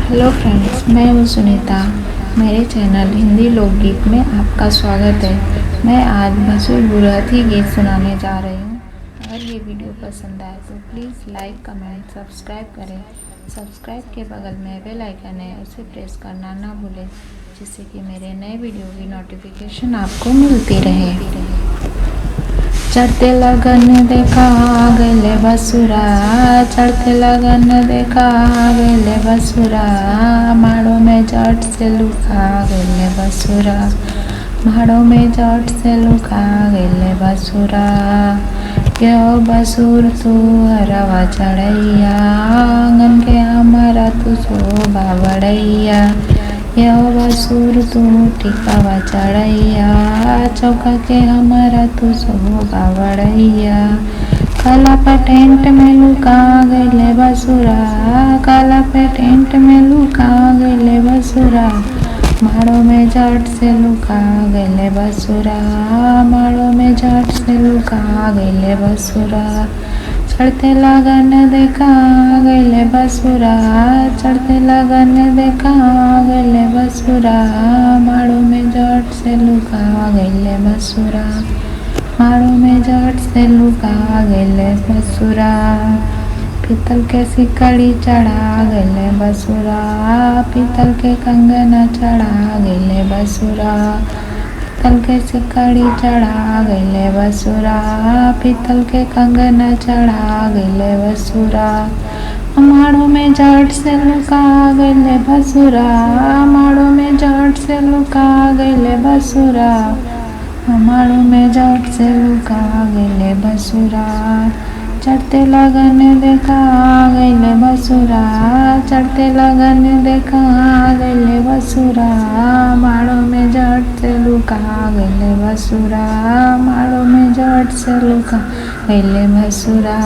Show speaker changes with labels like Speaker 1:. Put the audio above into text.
Speaker 1: Hello friends, मैं हूँ सुनीता। मेरे चैनल हिंदी लोकगीत में आपका स्वागत है। मैं आज भसुर गुरहथी गीत सुनाने जा रही हूँ। अगर ये वीडियो पसंद आए तो प्लीज़ लाइक, कमेंट, सब्सक्राइब करें। सब्सक्राइब के बगल में बेल आइकन है, उसे प्रेस करना ना भूलें, जिससे कि मेरे नए वीडियो की नोटिफिकेशन आपको मिलती रहे। चढ़ते लगन देखा गले बसुरा, चढ़ते लगन देखा गले बसुरा, माड़ो में जट से लुका गले बसुरा, माड़ो में जट से लुका गले बसुरा। क्यों बसुर तू हरवा चढ़ैया, आंगन के हमारा तू शोभा बढ़ैया। यो बसुर तू टिकावा चढ़ैया, चौका के हमारा तू शोभा बढ़ैया। काला पे टेंट में लुका गले बसुरा, काला पे टेंट में लुका गले बसुरा, माड़ो में जट से लुका गले बसुरा, माड़ो में जट से लुका गले बसुरा। चढ़ते लगन देखा गले बसुरा, चढ़ते लगन देखा गले बसुरा, माड़ो में जट से लुका गले बसुरा, माड़ो में जट से लुका गले बसुरा। पीतल के सिकड़ी चढ़ा गले बसुरा, पीतल के कंगना चढ़ा गले बसुरा, पीतल के सिकड़ी चढ़ा गले बसुरा, पीतल के कंगना चढ़ा गले बसुरा। माड़ो में जट से लुका गले बसुरा, माड़ो में जट से लुका गले बसुरा, माड़ो में जट से लुका गले बसुरा। चढ़ते लगन देखा गले बसुरा, चढ़ते लगन देखा गले बसुरा, माड़ो में जट से लुका गले बसुरा, माड़ो में जट से लुका गले बसुरा।